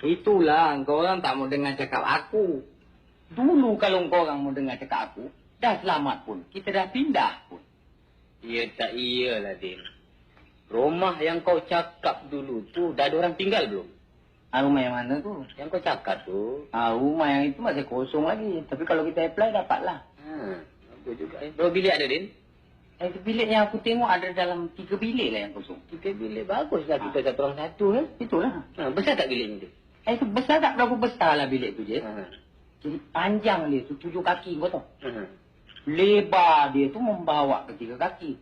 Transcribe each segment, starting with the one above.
Itulah, engkau orang tak mau dengar cakap aku. Dulu kalau engkau orang mau dengar cakap aku, dah selamat pun. Kita dah pindah pun. Ya tak iyalah, Din. Rumah yang kau cakap dulu tu, dah ada orang tinggal belum? Rumah yang mana tu? Yang kau cakap tu. Rumah yang itu masih kosong lagi. Tapi kalau kita apply, dapatlah. Bagus juga. Berapa bilik ada, Din? Itu bilik yang aku tengok ada dalam 3 bilik lah yang kosong. 3 bilik, baguslah. Kita satu orang satu, kan? Itulah. Besar tak bilik ni? Itu besar tak berapa besar lah bilik tu, je. Jadi panjang dia tu 7 kaki, kau tahu? Lebar dia tu membawa ke 3 kaki.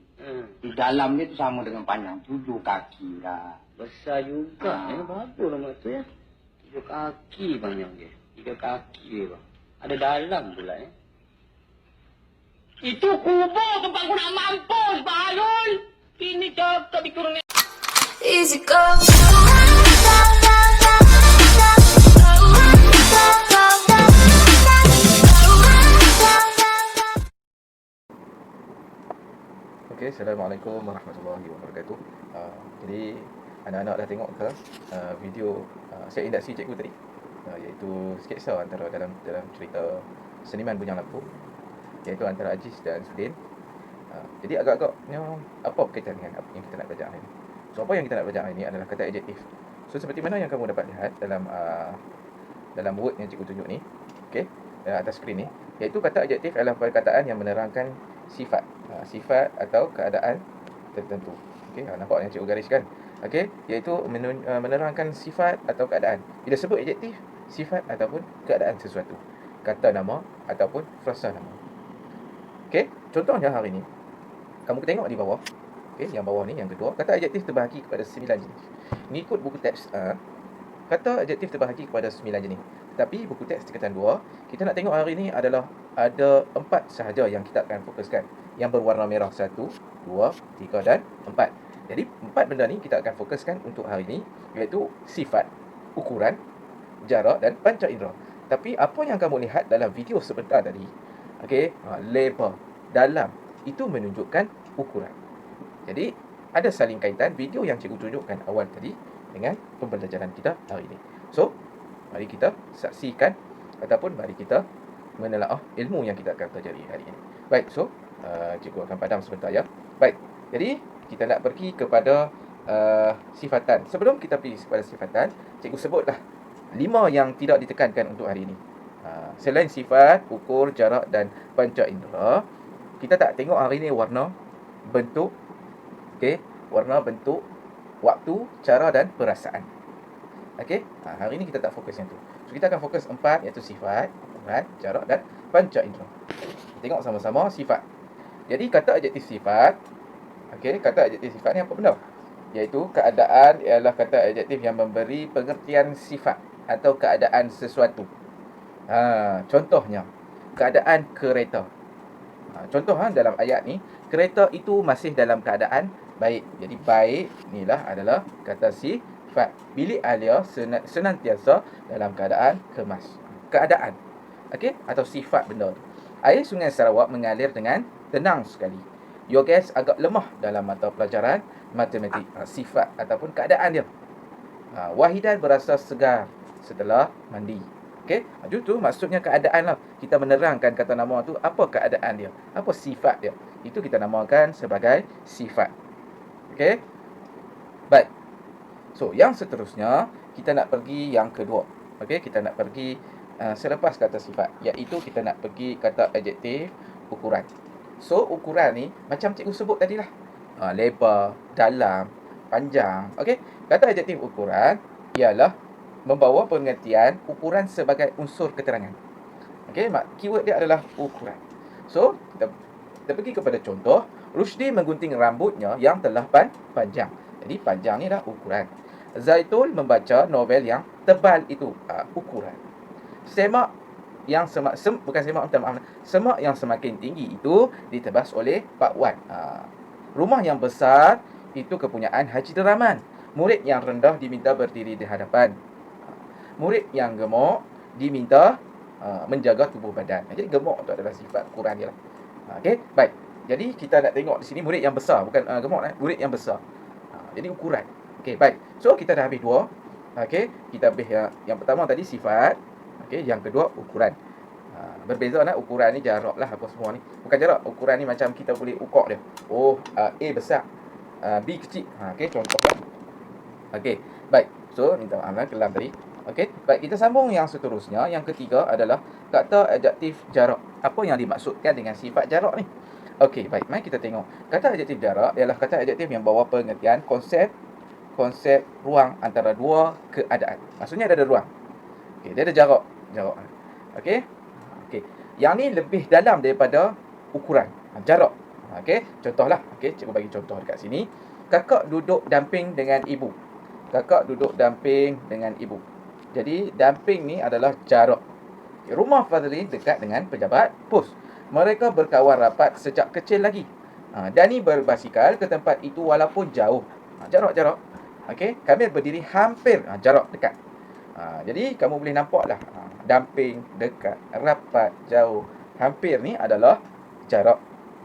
Di dalam dia tu sama dengan panjang 7 kaki lah. Besar juga. Bagus nama tu ya. 3 kaki panjang dia. 3 kaki dia, bang. Ada dalam pula, ya. Itu kubur tempat aku nak mampus, Pak Alul. Ini cakap dikurangnya. Easy go. Okay, Assalamualaikum warahmatullahi wabarakatuh. Jadi anak-anak dah tengok ke video set induksi cikgu tadi, iaitu sketsa antara dalam cerita Seniman Bujang Lampu, iaitu antara Aziz dan Sudin. Jadi agak-agaknya apa berkaitan dengan apa yang kita nak belajar hari ini? So apa yang kita nak belajar hari ini adalah kata adjektif. So seperti mana yang kamu dapat lihat dalam word yang cikgu tunjuk ni, okey, atas skrin ni, iaitu kata adjektif adalah perkataan yang menerangkan sifat atau keadaan tertentu. Okey, nampak yang cikgu gariskan. Okey, iaitu menerangkan sifat atau keadaan. Bila sebut adjektif, sifat ataupun keadaan sesuatu, kata nama ataupun frasa nama. Okey, contohnya hari ni kamu tengok di bawah. Okey, yang bawah ni yang kedua, kata adjektif terbahagi kepada 9 jenis. Mengikut buku teks kata adjektif terbahagi kepada 9 jenis. Tetapi buku teks tingkatan 2, kita nak tengok hari ini adalah ada 4 sahaja yang kita akan fokuskan. Yang berwarna merah 1, 2, 3 dan 4. Jadi 4 benda ni kita akan fokuskan untuk hari ini, iaitu sifat, ukuran, jarak dan panca indera. Tapi apa yang kamu lihat dalam video sebentar tadi, okey, lebar, dalam, itu menunjukkan ukuran. Jadi ada saling kaitan video yang cikgu tunjukkan awal tadi dengan pembelajaran kita hari ini. So, mari kita saksikan ataupun mari kita menelaah ilmu yang kita akan pelajari hari ini. Baik, so cikgu akan padam sebentar ya. Baik, jadi kita nak pergi kepada sifatan. Sebelum kita pergi kepada sifatan, cikgu sebutlah 5 yang tidak ditekankan untuk hari ini. Selain sifat, ukur, jarak dan panca indera, kita tak tengok hari ini warna, bentuk, okey, warna, bentuk, waktu, cara dan perasaan. Okey, hari ini kita tak fokus yang tu. So kita akan fokus 4, iaitu sifat, ukuran, jarak dan panca indera. Tengok sama-sama sifat. Jadi kata adjektif sifat, okey, kata adjektif sifat ni apa benda? Iaitu keadaan ialah kata adjektif yang memberi pengertian sifat atau keadaan sesuatu. Contohnya keadaan kereta. Contoh dalam ayat ni, kereta itu masih dalam keadaan baik. Jadi baik inilah adalah kata sifat. Bilik Alia senantiasa dalam keadaan kemas. Keadaan, okey, atau sifat benda tu. Air Sungai Sarawak mengalir dengan tenang sekali. Your guess agak lemah dalam mata pelajaran matematik. Sifat ataupun keadaan dia. Wahidan berasa segar setelah mandi. Okey, itu maksudnya keadaan lah. Kita menerangkan kata nama tu, apa keadaan dia, apa sifat dia. Itu kita namakan sebagai sifat. Okey, baik. So, yang seterusnya, kita nak pergi yang kedua. Okey, kita nak pergi selepas kata sifat, iaitu kita nak pergi kata adjektif ukuran. So, ukuran ni, macam cikgu sebut tadi lah. Lebar, dalam, panjang. Okey, kata adjektif ukuran ialah membawa pengertian ukuran sebagai unsur keterangan. Okey, keyword dia adalah ukuran. So, kita pergi kepada contoh. Rushdie menggunting rambutnya yang telah panjang. Jadi, panjang ni dah ukuran. Zaitun membaca novel yang tebal itu, ukuran. Semak yang semak yang semakin tinggi itu ditebas oleh Pak Wan. Rumah yang besar itu kepunyaan Haji Deraman. Murid yang rendah diminta berdiri di hadapan. Murid yang gemuk diminta menjaga tubuh badan. Jadi gemuk itu adalah sifat ukuran dia lah. Okey, baik. Jadi kita nak tengok di sini murid yang besar, bukan gemuk, murid yang besar. Jadi ukuran. Okey, baik. So kita dah habis 2. Okey, kita ambil yang pertama tadi sifat. Okey, yang kedua ukuran. Berbeza ukuran ni jarak lah apa semua ni. Bukan jarak, ukuran ni macam kita boleh ukur dia. Oh, A besar, B kecil. Okey, contoh lah. Okey, baik. So, minta maaf kelam tadi. Okey, baik, kita sambung yang seterusnya. Yang ketiga adalah kata adjektif jarak. Apa yang dimaksudkan dengan sifat jarak ni? Okey, baik, mari kita tengok. Kata adjektif jarak ialah kata adjektif yang bawa pengertian konsep ruang antara dua keadaan. Maksudnya ada ruang. Okey, dia ada jarak. Okey. Okey. Yang ni lebih dalam daripada ukuran. Jarak. Okey, contohlah. Okey, cikgu bagi contoh dekat sini. Kakak duduk damping dengan ibu. Jadi, damping ni adalah jarak. Rumah Fazlin dekat dengan pejabat pos. Mereka berkawan rapat sejak kecil lagi. Dani berbasikal ke tempat itu walaupun jauh. Jarak. Okey, Kamil berdiri hampir. Jarak dekat. Jadi, kamu boleh nampaklah. Damping, dekat, rapat, jauh, hampir ni adalah jarak.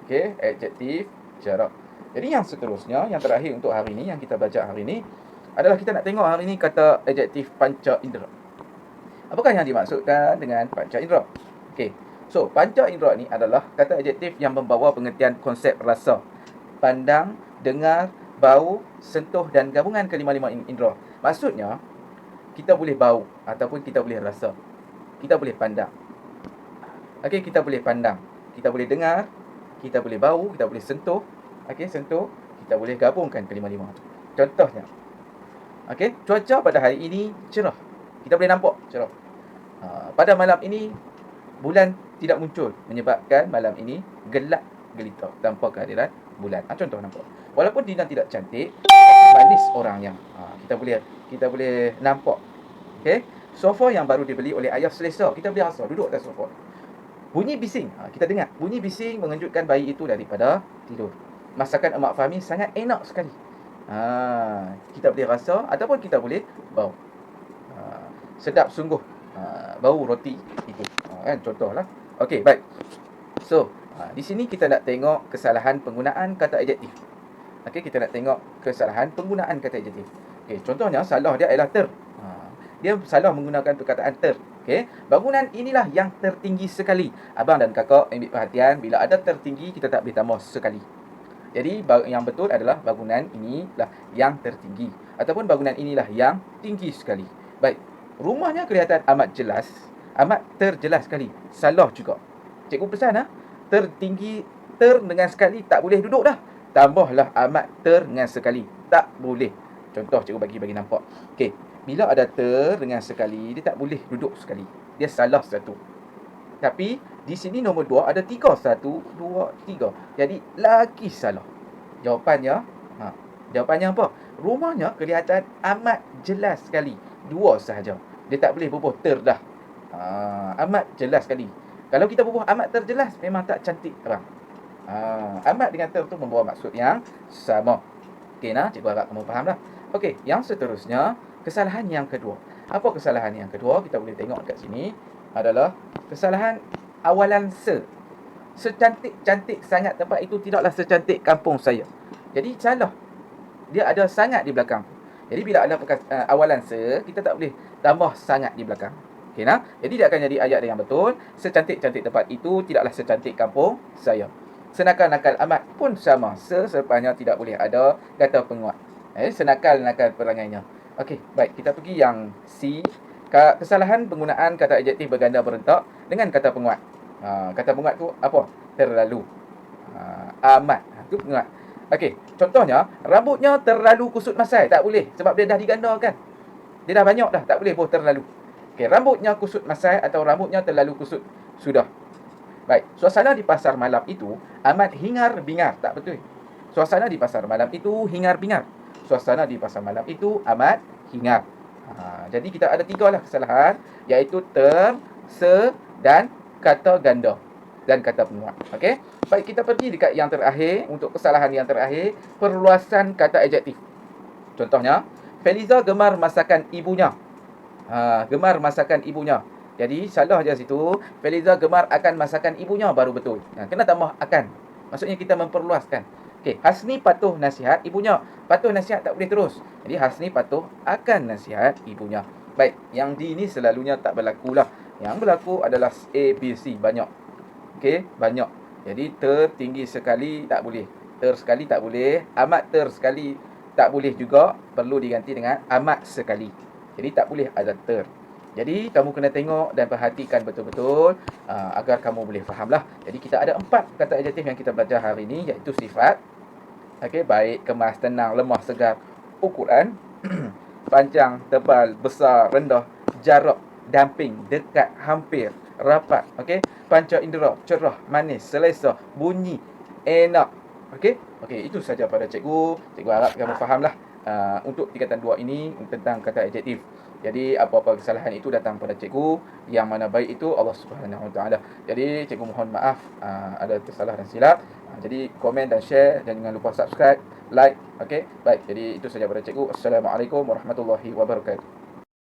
Okey, adjektif jarak. Jadi, yang seterusnya, yang terakhir untuk hari ini, yang kita baca hari ini, adalah kita nak tengok hari ini kata adjektif panca indera. Apakah yang dimaksudkan dengan panca indera? Okey. So, panca indera ni adalah kata adjektif yang membawa pengertian konsep rasa. Pandang, dengar, bau, sentuh dan gabungan kelima-lima indera. Maksudnya, kita boleh bau ataupun kita boleh rasa. Kita boleh pandang. Okey, kita boleh pandang. Kita boleh dengar, kita boleh bau, kita boleh sentuh. Okey, sentuh, kita boleh gabungkan kelima-lima tu. Contohnya, okey, cuaca pada hari ini cerah. Kita boleh nampak cerah. Pada malam ini bulan tidak muncul menyebabkan malam ini gelap gelita tanpa kehadiran bulan. Contoh nampak. Walaupun Dina tidak cantik, manis orangnya. Kita boleh nampak. Okey, sofa yang baru dibeli oleh ayah selesa. Kita boleh rasa duduk atas sofa. Bunyi bising. Kita dengar. Bunyi bising mengejutkan bayi itu daripada tidur. Masakan Emak Fahmi sangat enak sekali. Kita boleh rasa ataupun kita boleh bau. Sedap sungguh bau roti itu. Kan contohlah. Okey, baik. So, di sini kita nak tengok kesalahan penggunaan kata adjektif. Okey, kita nak tengok kesalahan penggunaan kata adjektif. Okey, contohnya salah dia ialah ter. Dia salah menggunakan perkataan ter. Okey, bangunan inilah yang tertinggi sekali. Abang dan kakak ambil perhatian, bila ada tertinggi kita tak boleh tambah sekali. Jadi yang betul adalah bangunan inilah yang tertinggi ataupun bangunan inilah yang tinggi sekali. Baik, rumahnya kelihatan amat jelas, amat terjelas sekali. Salah juga. Cikgu pesan tertinggi, ter dengan sekali tak boleh duduk dah. Tambahlah amat ter dengan sekali. Tak boleh. Contoh cikgu bagi nampak. Okey, bila ada ter dengan sekali, dia tak boleh duduk sekali. Dia salah satu. Tapi di sini nombor 2 ada 3. 1, 2, 3. Jadi lagi salah. Jawapannya apa? Rumahnya kelihatan amat jelas sekali. 2 sahaja. Dia tak boleh bubuh ter dah. Amat jelas sekali. Kalau kita bubuh amat terjelas, memang tak cantik terang. Amat dengan ter tu membawa maksud yang sama. Okey cikgu harap kamu faham dah. Okey, yang seterusnya, kesalahan yang kedua. Apa kesalahan yang kedua? Kita boleh tengok kat sini adalah kesalahan awalan se. Secantik-cantik sangat tempat itu tidaklah secantik kampung saya. Jadi salah. Dia ada sangat di belakang. Jadi bila ada awalan se, kita tak boleh tambah sangat di belakang. Okey jadi dia akan jadi ayat yang betul. Secantik-cantik tempat itu tidaklah secantik kampung saya. Senakal-nakal amat pun sama. Selepasnya tidak boleh ada kata penguat. Senakal-nakal perangainya. Okey, baik, kita pergi yang C. Kesalahan penggunaan kata adjektif berganda berentak dengan kata penguat. Kata penguat tu apa? Terlalu. Amat. Itu penguat. Okey, contohnya, rambutnya terlalu kusut masai. Tak boleh, sebab dia dah digandakan. Dia dah banyak dah, tak boleh pun terlalu. Okey, rambutnya kusut masai atau rambutnya terlalu kusut. Sudah. Baik, suasana di pasar malam itu amat hingar-bingar. Tak betul. Suasana di pasar malam itu hingar-bingar. Suasana di pasar malam itu amat hingar. Jadi kita ada 3 lah kesalahan, iaitu ter, se dan kata ganda dan kata penguat. Okey. Baik, kita pergi dekat yang terakhir. Untuk kesalahan yang terakhir, perluasan kata adjektif. Contohnya, Feliza gemar masakan ibunya. Gemar masakan ibunya. Jadi salah je situ. Feliza gemar akan masakan ibunya baru betul. Kena tambah akan. Maksudnya kita memperluaskan. Okey, Hasni patuh nasihat ibunya. Patuh nasihat tak boleh terus. Jadi Hasni patuh akan nasihat ibunya. Baik, yang D ni selalunya tak berlaku lah. Yang berlaku adalah A, B, C. Banyak. Okey, banyak. Jadi tertinggi sekali tak boleh. Ter sekali tak boleh. Amat ter sekali tak boleh juga. Perlu diganti dengan amat sekali. Jadi tak boleh ada ter. Jadi kamu kena tengok dan perhatikan betul-betul agar kamu boleh fahamlah. Jadi kita ada 4 kata adjektif yang kita belajar hari ini, iaitu sifat. Okey, baik, kemas, tenang, lemah, segar, ukuran, panjang, tebal, besar, rendah, jarak, damping, dekat, hampir, rapat. Okey, panca indera, cerah, manis, selesa, bunyi, enak. Okey, okey, itu saja pada cikgu. Cikgu harap kamu fahamlah untuk tingkatan 2 ini tentang kata adjektif. Jadi apa-apa kesalahan itu datang pada cikgu, yang mana baik itu Allah Subhanahu Wa Taala. Jadi cikgu mohon maaf ada tersalah dan silap. Jadi komen dan share, dan jangan lupa subscribe, like. Okey, baik. Jadi itu saja pada cikgu. Assalamualaikum warahmatullahi wabarakatuh.